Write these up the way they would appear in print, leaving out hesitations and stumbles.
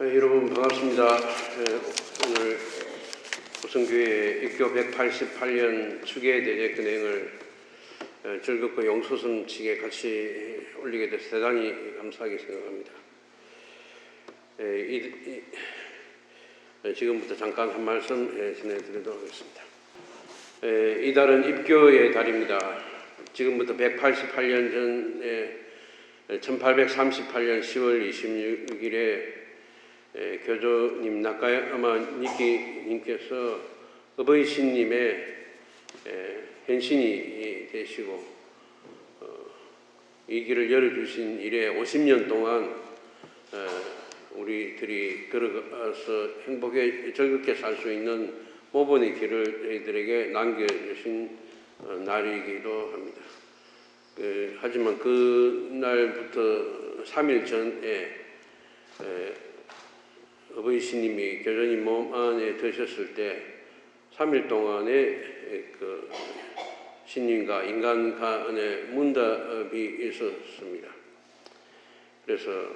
여러분 반갑습니다. 오늘 고성교회 입교 188년 추계 대제 근행을 즐겁고 영소섬치게 같이 올리게 돼서 대단히 감사하게 생각합니다. 지금부터 잠깐 한 말씀 전해드리도록 하겠습니다. 이달은 입교의 달입니다. 지금부터 188년 전에 1838년 10월 26일에 교조님 나카야마 니키님께서 어버이신님의 현신이 되시고 이 길을 열어주신 이래 50년 동안 우리들이 걸어가서 행복에 즐겁게 살 수 있는 모범의 길을 저희들에게 남겨주신 날이기도 합니다. 하지만 그날부터 3일 전에 어버이신님이 교조님 몸 안에 드셨을 때 3일 동안에 그 신님과 인간 간의 문답이 있었습니다. 그래서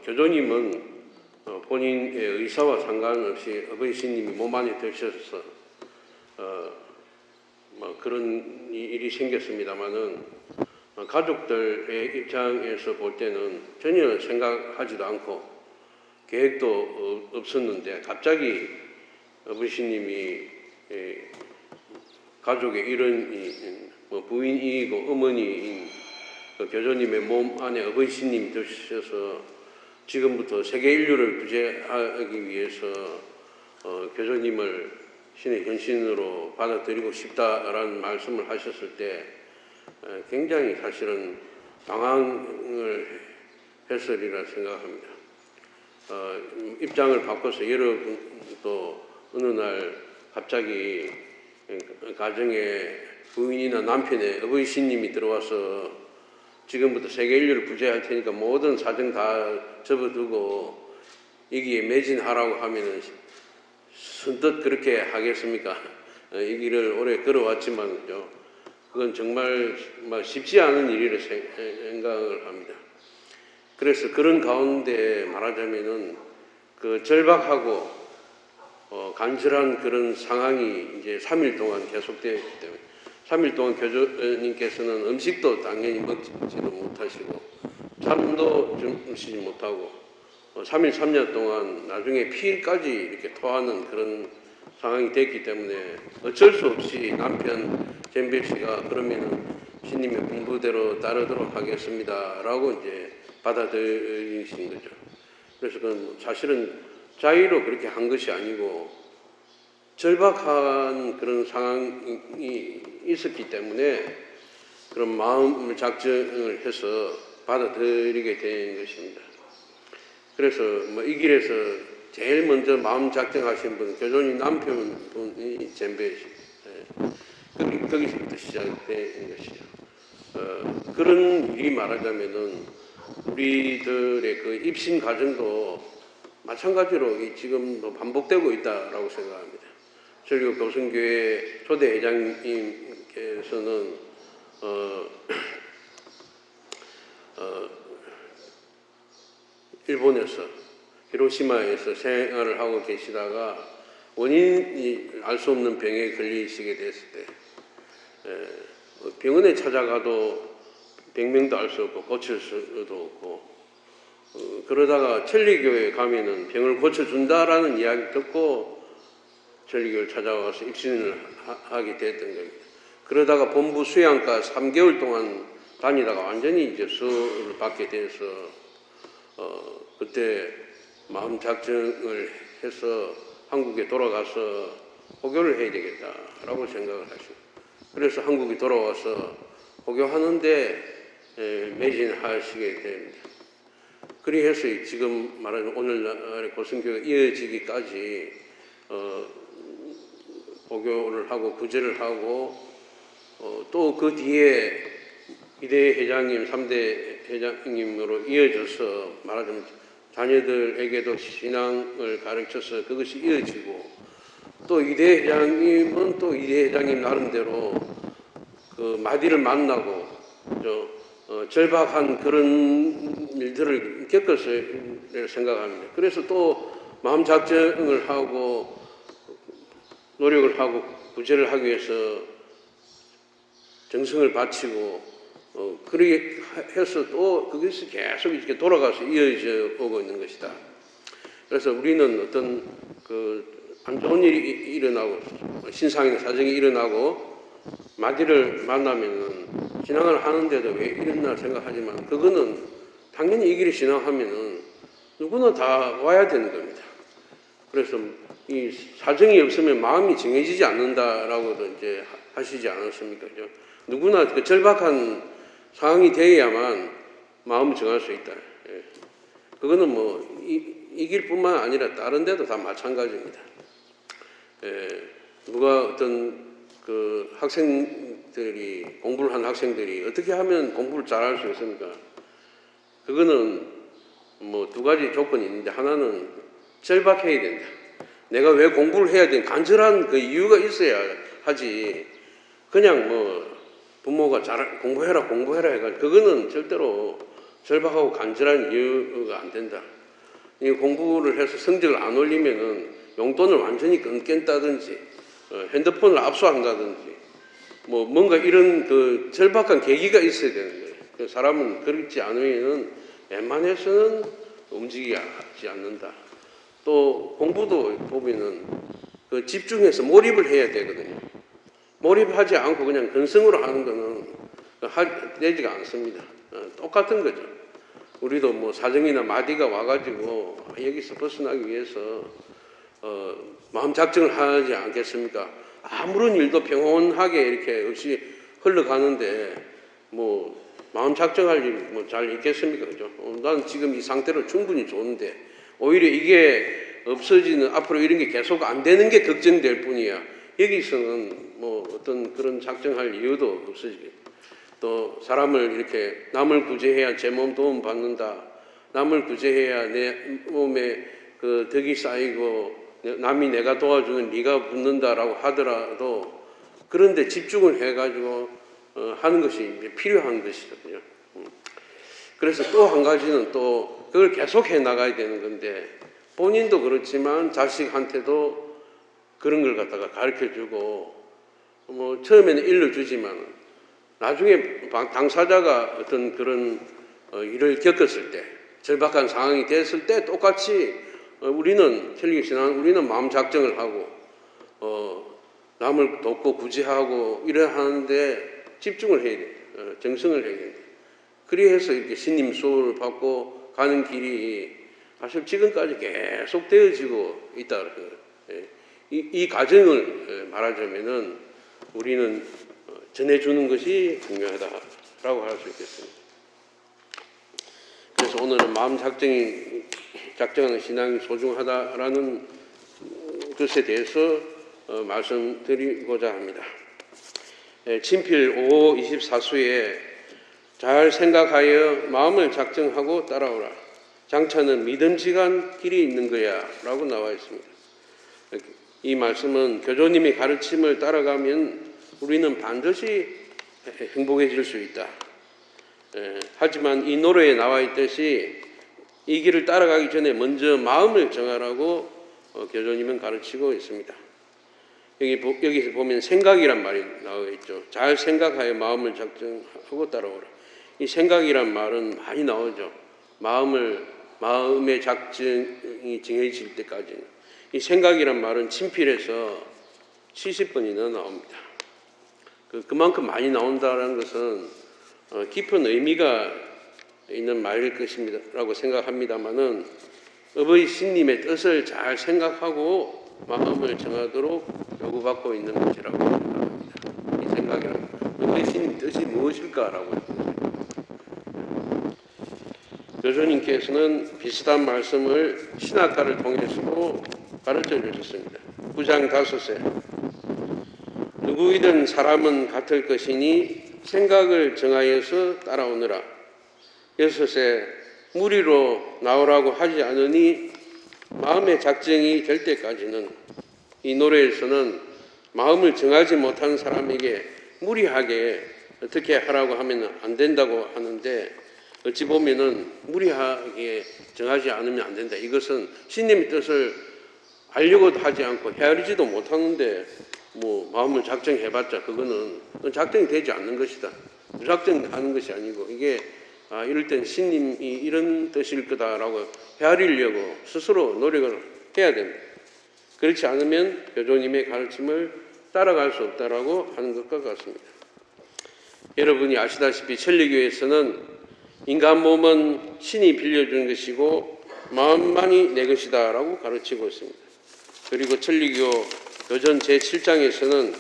교조님은 본인의 의사와 상관없이 어버이신님이 몸 안에 드셔서 그런 일이 생겼습니다만은 가족들의 입장에서 볼 때는 전혀 생각하지도 않고 계획도 없었는데 갑자기 어버이신님이 가족의 이런 부인이고 어머니인 교조님의 몸 안에 어버이신님이 드셔서 지금부터 세계 인류를 구제하기 위해서 교조님을 신의 현신으로 받아들이고 싶다라는 말씀을 하셨을 때 굉장히 사실은 당황을 했으리라 생각합니다. 입장을 바꿔서 여러분도 어느 날 갑자기 가정에 부인이나 남편의 어버이신님이 들어와서 지금부터 세계 인류를 구제할 테니까 모든 사정 다 접어두고 여기에 매진하라고 하면은 선뜻 그렇게 하겠습니까? 이 길을 오래 걸어왔지만요. 그건 정말 쉽지 않은 일이라 생각을 합니다. 그래서 그런 가운데 말하자면은 그 절박하고 간절한 그런 상황이 이제 3일 동안 계속되었기 때문에 3일 동안 교조님께서는 음식도 당연히 먹지도 못하시고 잠도 주무시지 못하고 3일 3년 동안 나중에 피까지 이렇게 토하는 그런 상황이 됐기 때문에 어쩔 수 없이 남편 잼빌 씨가 그러면은 신님의 분부대로 따르도록 하겠습니다 라고 이제 받아들이신 거죠. 그래서 그건 사실은 자의로 그렇게 한 것이 아니고 절박한 그런 상황이 있었기 때문에 그런 마음을 작정을 해서 받아들이게 된 것입니다. 그래서 이 길에서 제일 먼저 마음 작정하신 분은 교조님 남편분이 잼베 씨. 거기서부터 시작된 것이죠. 그런 일이 말하자면은 우리들의 그 입신 과정도 마찬가지로 지금도 반복되고 있다라고 생각합니다. 설교 교성교회 초대 회장님께서는 일본에서 히로시마에서 생활을 하고 계시다가 원인이 알 수 없는 병에 걸리시게 됐을 때 병원에 찾아가도 병명도 알 수 없고 고칠 수도 없고 그러다가 천리교회에 가면은 병을 고쳐준다라는 이야기 듣고 천리교회를 찾아와서 입신을 하게 됐던 겁니다. 그러다가 본부 수양과 3개월 동안 다니다가 완전히 이제 수를 받게 돼서 그때 마음 작정을 해서 한국에 돌아가서 호교를 해야 되겠다라고 생각을 하시고 그래서 한국에 돌아와서 호교하는데 매진하시게 됩니다. 그리해서 지금 말하는 오늘날의 고성교가 이어지기까지 호교를 하고 구제를 하고 또 그 뒤에 2대 회장님, 3대 회장님으로 이어져서 말하자면 자녀들에게도 신앙을 가르쳐서 그것이 이어지고 또 2대 회장님은 또 2대 회장님 나름대로 그 마디를 만나고 절박한 그런 일들을 겪었을 생각합니다. 그래서 또 마음 작정을 하고 노력을 하고 구제를 하기 위해서 정성을 바치고 그렇게 해서 또 그것이 계속 이렇게 돌아가서 이어져 오고 있는 것이다. 그래서 우리는 어떤 안 좋은 일이 일어나고 신상이나 사정이 일어나고 마디를 만나면은 신앙을 하는데도 왜 이랬나 생각하지만 그거는 당연히 이 길을 신앙하면은 누구나 다 와야 되는 겁니다. 그래서 이 사정이 없으면 마음이 정해지지 않는다라고도 이제 하시지 않았습니까? 그죠? 누구나 그 절박한 상황이 되어야만 마음을 정할 수 있다. 예. 그거는 뭐 이 길뿐만 아니라 다른 데도 다 마찬가지입니다. 예. 누가 어떤 그 학생들이 공부를 한 학생들이 어떻게 하면 공부를 잘할 수 있습니까? 그거는 뭐 두 가지 조건이 있는데 하나는 절박해야 된다. 내가 왜 공부를 해야 되는 간절한 그 이유가 있어야 하지. 그냥 뭐 부모가 공부해라 해가지고 그거는 절대로 절박하고 간절한 이유가 안 된다. 이 공부를 해서 성적을 안 올리면은 용돈을 완전히 끊겠다든지 핸드폰을 압수한다든지 뭐 뭔가 이런 그 절박한 계기가 있어야 되는 거예요. 그 사람은 그렇지 않으면은 웬만해서는 움직이지 않는다. 또 공부도 보면은 그 집중해서 몰입을 해야 되거든요. 몰입하지 않고 그냥 근성으로 하는 거는 되지가 않습니다. 똑같은 거죠. 우리도 뭐 사정이나 마디가 와가지고 여기서 벗어나기 위해서 마음 작정을 하지 않겠습니까? 아무런 일도 평온하게 이렇게 없이 흘러가는데 뭐 마음 작정할 일 뭐 잘 있겠습니까? 그죠? 난 지금 이 상태로 충분히 좋은데 오히려 이게 없어지는 앞으로 이런 게 계속 안 되는 게 걱정될 뿐이야. 여기서는 뭐 어떤 그런 작정할 이유도 없어지겠죠. 또 사람을 이렇게 남을 구제해야 제 몸 도움 받는다. 남을 구제해야 내 몸에 그 덕이 쌓이고 남이 내가 도와주는 네가 붙는다라고 하더라도 그런데 집중을 해가지고 하는 것이 필요한 것이거든요. 그래서 또 한 가지는 또 그걸 계속 해 나가야 되는 건데 본인도 그렇지만 자식한테도 그런 걸 갖다가 가르쳐주고 뭐 처음에는 일러주지만 나중에 당사자가 어떤 그런 일을 겪었을 때 절박한 상황이 됐을 때 똑같이 우리는 천리신앙 우리는 마음 작정을 하고 남을 돕고 구제하고 이래 하는데 집중을 해야 돼. 정성을 해야 돼. 그래서 이렇게 신님 수호를 받고 가는 길이 사실 지금까지 계속 되어지고 있다. 이 과정을 말하자면은 우리는 전해주는 것이 중요하다라고 할 수 있겠습니다. 그래서 오늘은 마음 작정하는 신앙이 소중하다라는 것에 대해서 말씀드리고자 합니다. 친필 5 24수에 잘 생각하여 마음을 작정하고 따라오라. 장차는 믿음직한 길이 있는 거야 라고 나와 있습니다. 이 말씀은 교조님의 가르침을 따라가면 우리는 반드시 행복해질 수 있다. 하지만 이 노래에 나와 있듯이 이 길을 따라가기 전에 먼저 마음을 정하라고 교조님은 가르치고 있습니다. 여기서 보면 생각이란 말이 나와 있죠. 잘 생각하여 마음을 작정하고 따라오라. 이 생각이란 말은 많이 나오죠. 마음의 작정이 정해질 때까지는. 이 생각이란 말은 친필에서 70번이나 나옵니다. 그만큼 많이 나온다는 것은 깊은 의미가 있는 말일 것입니다. 라고 생각합니다만은 어버이 신님의 뜻을 잘 생각하고 마음을 정하도록 요구받고 있는 것이라고 생각합니다. 이 생각이란 어버이 신님 뜻이 무엇일까라고 생각합니다. 교수님께서는 비슷한 말씀을 신학가를 통해서도 가르쳐 주셨습니다. 9장 5세 누구이든 사람은 같을 것이니 생각을 정하여서 따라오느라. 6세 무리로 나오라고 하지 않으니 마음의 작정이 될 때까지는. 이 노래에서는 마음을 정하지 못한 사람에게 무리하게 어떻게 하라고 하면 안 된다고 하는데 어찌 보면은 무리하게 정하지 않으면 안 된다. 이것은 신님의 뜻을 알려고도 하지 않고 헤아리지도 못하는데 뭐 마음을 작정해봤자 그거는 작정이 되지 않는 것이다. 무작정하는 것이 아니고 이게 이럴 땐 신님이 이런 뜻일 거다라고 헤아리려고 스스로 노력을 해야 됩니다. 그렇지 않으면 교조님의 가르침을 따라갈 수 없다라고 하는 것과 같습니다. 여러분이 아시다시피 천리교에서는 인간 몸은 신이 빌려준 것이고 마음만이 내 것이다 라고 가르치고 있습니다. 그리고 천리교 교전 제7장에서는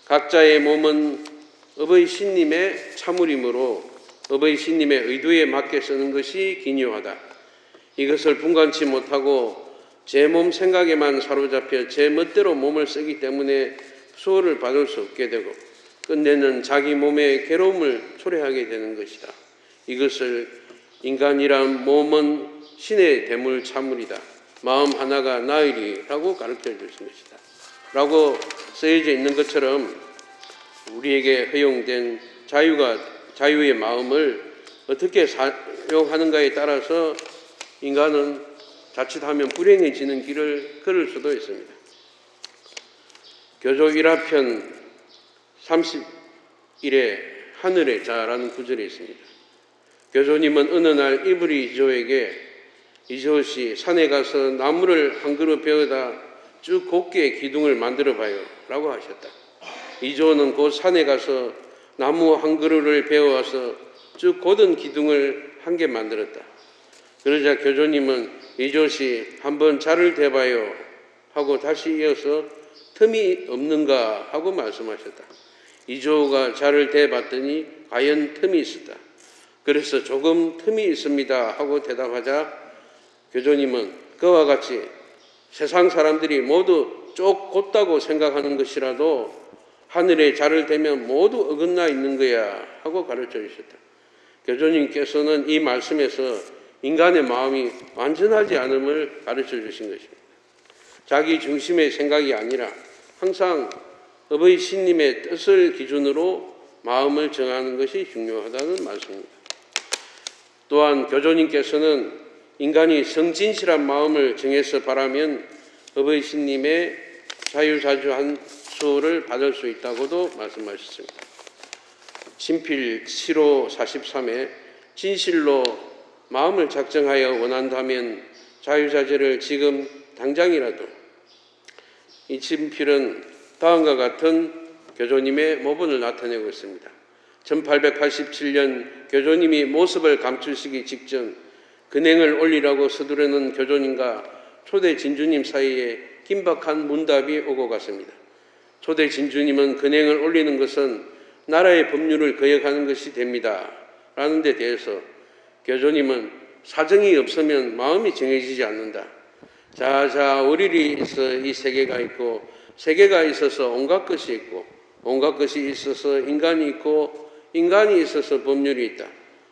각자의 몸은 업의 신님의 참으림으로 업의 신님의 의도에 맞게 쓰는 것이 기묘하다. 이것을 분간치 못하고 제 몸 생각에만 사로잡혀 제 멋대로 몸을 쓰기 때문에 수호를 받을 수 없게 되고 끝내는 자기 몸에 괴로움을 초래하게 되는 것이다. 이것을 인간이란 몸은 신의 대물 참물이다. 마음 하나가 나으리라고 가르쳐 주신 것이다. 라고 쓰여져 있는 것처럼 우리에게 허용된 자유의 마음을 어떻게 사용하는가에 따라서 인간은 자칫하면 불행해지는 길을 걸을 수도 있습니다. 교조 1화편 31에 하늘의 자라는 구절이 있습니다. 교조님은 어느 날 이브리 이조에게 이조씨 산에 가서 나무를 한 그루 베어다 쭉 곱게 기둥을 만들어 봐요 라고 하셨다. 이조는 곧 산에 가서 나무 한 그루를 베어와서 쭉 곧은 기둥을 한 개 만들었다. 그러자 교조님은 이조씨 한번 자를 대봐요 하고 다시 이어서 틈이 없는가 하고 말씀하셨다. 이조가 자를 대봤더니 과연 틈이 있었다. 그래서 조금 틈이 있습니다 하고 대답하자 교조님은 그와 같이 세상 사람들이 모두 쪽 곧다고 생각하는 것이라도 하늘에 자를 대면 모두 어긋나 있는 거야 하고 가르쳐 주셨다. 교조님께서는 이 말씀에서 인간의 마음이 완전하지 않음을 가르쳐 주신 것입니다. 자기 중심의 생각이 아니라 항상 업의 신님의 뜻을 기준으로 마음을 정하는 것이 중요하다는 말씀입니다. 또한 교조님께서는 인간이 성진실한 마음을 정해서 바라면 업의 신님의 자유자주한 수호를 받을 수 있다고도 말씀하셨습니다. 친필 7호 43에 진실로 마음을 작정하여 원한다면 자유자재를 지금 당장이라도. 이 친필은 다음과 같은 교조님의 모본을 나타내고 있습니다. 1887년 교조님이 모습을 감추시기 직전 근행을 올리라고 서두르는 교조님과 초대 진주님 사이에 긴박한 문답이 오고 갔습니다. 초대 진주님은 근행을 올리는 것은 나라의 법률을 거역하는 것이 됩니다 라는 데 대해서 교조님은 사정이 없으면 마음이 정해지지 않는다. 자자 월일이 있어 이 세계가 있고 세계가 있어서 온갖 것이 있고 온갖 것이 있어서 인간이 있고 인간이 있어서 법률이 있다.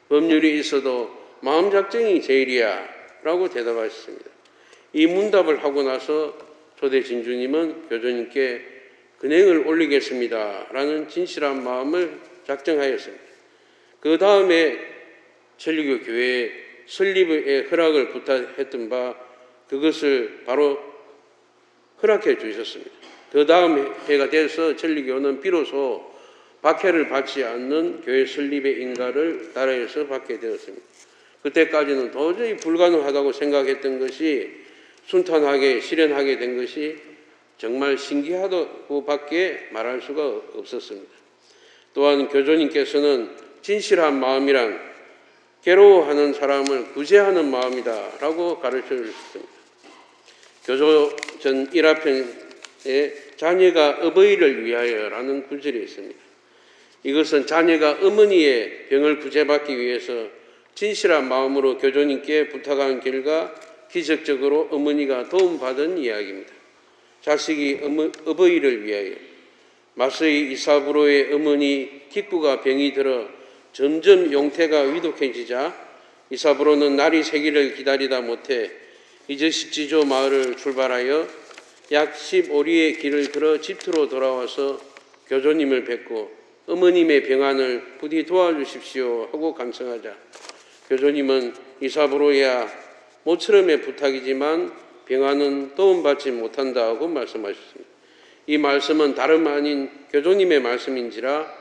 법률이 있어도 마음 작정이 제일이야 라고 대답하셨습니다. 이 문답을 하고 나서 초대 진주님은 교조님께 근행을 올리겠습니다 라는 진실한 마음을 작정하였습니다. 그 다음에 천리교 교회에 설립의 허락을 부탁했던 바 그것을 바로 허락해 주셨습니다. 그 다음 해가 돼서 천리교는 비로소 박해를 받지 않는 교회 설립의 인가를 나라에서 받게 되었습니다. 그때까지는 도저히 불가능하다고 생각했던 것이 순탄하게 실현하게 된 것이 정말 신기하다고 밖에 말할 수가 없었습니다. 또한 교조님께서는 진실한 마음이란 괴로워하는 사람을 구제하는 마음이다 라고 가르쳐 주셨습니다. 교조전 1화편에 자녀가 어버이를 위하여라는 구절이 있습니다. 이것은 자녀가 어머니의 병을 구제받기 위해서 진실한 마음으로 교조님께 부탁한 결과 기적적으로 어머니가 도움받은 이야기입니다. 자식이 어버이를 위하여. 마서의 이사브로의 어머니 기꾸가 병이 들어 점점 용태가 위독해지자 이사브로는 날이 새기를 기다리다 못해 이저식지조 마을을 출발하여 약 15리의 길을 걸어 집터로 돌아와서 교조님을 뵙고 어머님의 병안을 부디 도와주십시오 하고 간청하자 교조님은 이사부로야 모처럼의 부탁이지만 병안은 도움받지 못한다고 말씀하셨습니다. 이 말씀은 다름 아닌 교조님의 말씀인지라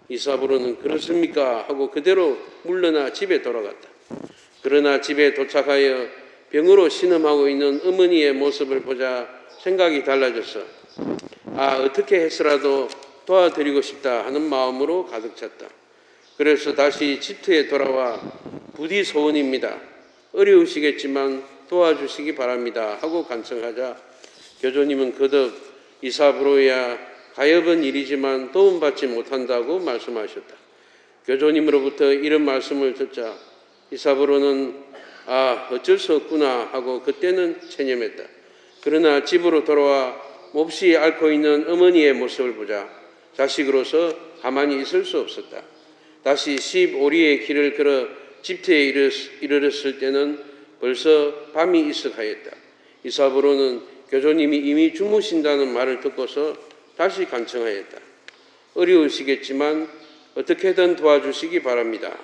이사부로는 그렇습니까 하고 그대로 물러나 집에 돌아갔다. 그러나 집에 도착하여 병으로 신음하고 있는 어머니의 모습을 보자 생각이 달라졌어. 어떻게 해서라도 도와드리고 싶다 하는 마음으로 가득 찼다. 그래서 다시 집터에 돌아와 부디 소원입니다. 어려우시겠지만 도와주시기 바랍니다 하고 간청하자 교조님은 거듭 이사부로야 가엾은 일이지만 도움받지 못한다고 말씀하셨다. 교조님으로부터 이런 말씀을 듣자 이사부로는 어쩔 수 없구나 하고 그때는 체념했다. 그러나 집으로 돌아와 몹시 앓고 있는 어머니의 모습을 보자 자식으로서 가만히 있을 수 없었다. 다시 15리의 길을 걸어 집터에 이르렀을 때는 벌써 밤이 이석하였다. 이사부로는 교조님이 이미 주무신다는 말을 듣고서 다시 간청하였다. 어려우시겠지만 어떻게든 도와주시기 바랍니다.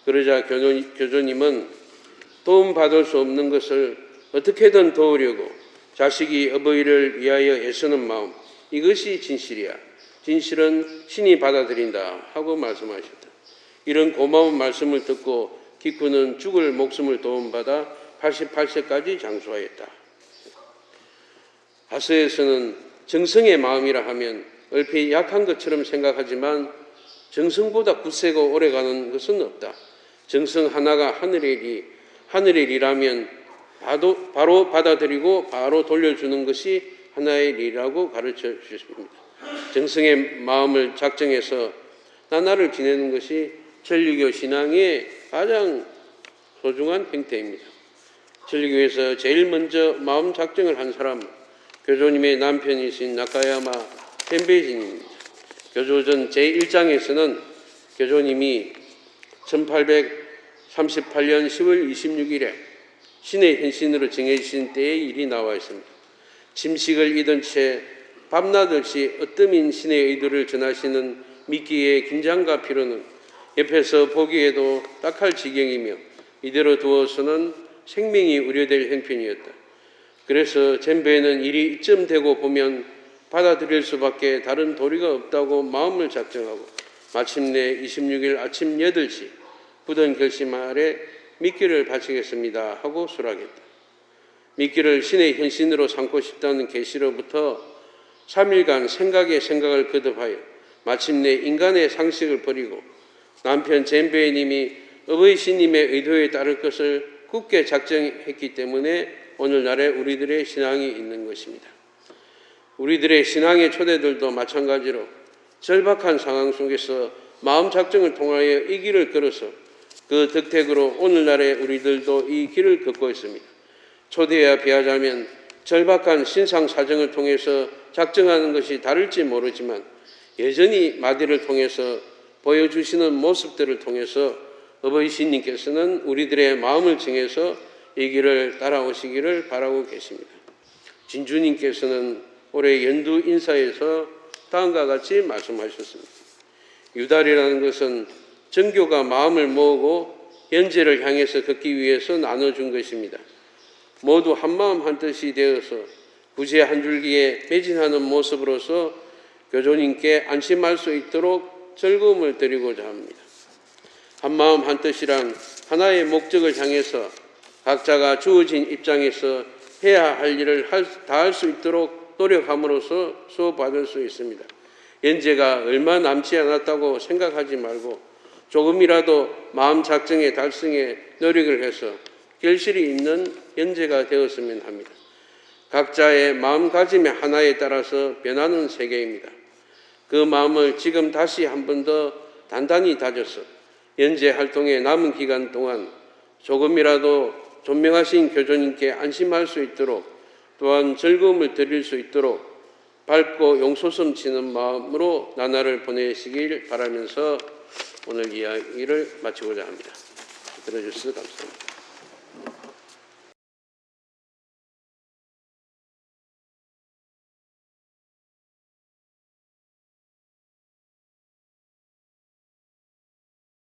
그러자 교조님은 도움받을 수 없는 것을 어떻게든 도우려고 자식이 어버이를 위하여 애쓰는 마음, 이것이 진실이야. 진실은 신이 받아들인다 하고 말씀하셨다. 이런 고마운 말씀을 듣고 기쿠는 죽을 목숨을 도움받아 88세까지 장수하였다. 하서에서는 정성의 마음이라 하면 얼핏 약한 것처럼 생각하지만 정성보다 굳세고 오래가는 것은 없다. 정성 하나가 하늘의 일이라면 바로 받아들이고 바로 돌려주는 것이 하나의 일이라고 가르쳐 주십니다. 정성의 마음을 작정해서 나날을 지내는 것이 천리교 신앙의 가장 소중한 형태입니다. 천리교에서 제일 먼저 마음 작정을 한 사람은 교조님의 남편이신 나카야마 젠베이신입니다. 교조전 제1장에서는 교조님이 1838년 10월 26일에 신의 현신으로 정해지신 때의 일이 나와 있습니다. 침식을 잊은 채 밤낮없이 으뜸인 신의 의도를 전하시는 미끼의 긴장과 피로는 옆에서 보기에도 딱할 지경이며 이대로 두어서는 생명이 우려될 형편이었다. 그래서 젠베는 일이 이쯤 되고 보면 받아들일 수밖에 다른 도리가 없다고 마음을 작정하고 마침내 26일 아침 8시 굳은 결심 아래 미끼를 바치겠습니다 하고 수락했다. 미끼를 신의 현신으로 삼고 싶다는 계시로부터 3일간 생각을 거듭하여 마침내 인간의 상식을 버리고 남편 젠베이님이 어버이 신님의 의도에 따를 것을 굳게 작정했기 때문에 오늘날의 우리들의 신앙이 있는 것입니다. 우리들의 신앙의 초대들도 마찬가지로 절박한 상황 속에서 마음 작정을 통하여 이 길을 걸어서 그 덕택으로 오늘날의 우리들도 이 길을 걷고 있습니다. 초대에 비하자면 절박한 신상 사정을 통해서 작정하는 것이 다를지 모르지만 여전히 마디를 통해서 보여주시는 모습들을 통해서 어버이 신님께서는 우리들의 마음을 정해서 이 길을 따라오시기를 바라고 계십니다. 진주님께서는 올해 연두 인사에서 다음과 같이 말씀하셨습니다. 유달이라는 것은 정교가 마음을 모으고 현재를 향해서 걷기 위해서 나눠준 것입니다. 모두 한마음 한뜻이 되어서 구제 한 줄기에 매진하는 모습으로서 교조님께 안심할 수 있도록 즐거움을 드리고자 합니다. 한마음 한뜻이란 하나의 목적을 향해서 각자가 주어진 입장에서 해야 할 일을 다할 수 있도록 노력함으로써 수업받을 수 있습니다. 연재가 얼마 남지 않았다고 생각하지 말고 조금이라도 마음 작정의 달성에 노력을 해서 결실이 있는 연재가 되었으면 합니다. 각자의 마음가짐의 하나에 따라서 변하는 세계입니다. 그 마음을 지금 다시 한 번 더 단단히 다져서 연재 활동의 남은 기간 동안 조금이라도 존명하신 교조님께 안심할 수 있도록 또한 즐거움을 드릴 수 있도록 밝고 용솟음 치는 마음으로 나날을 보내시길 바라면서 오늘 이야기를 마치고자 합니다. 들어주셔서 감사합니다.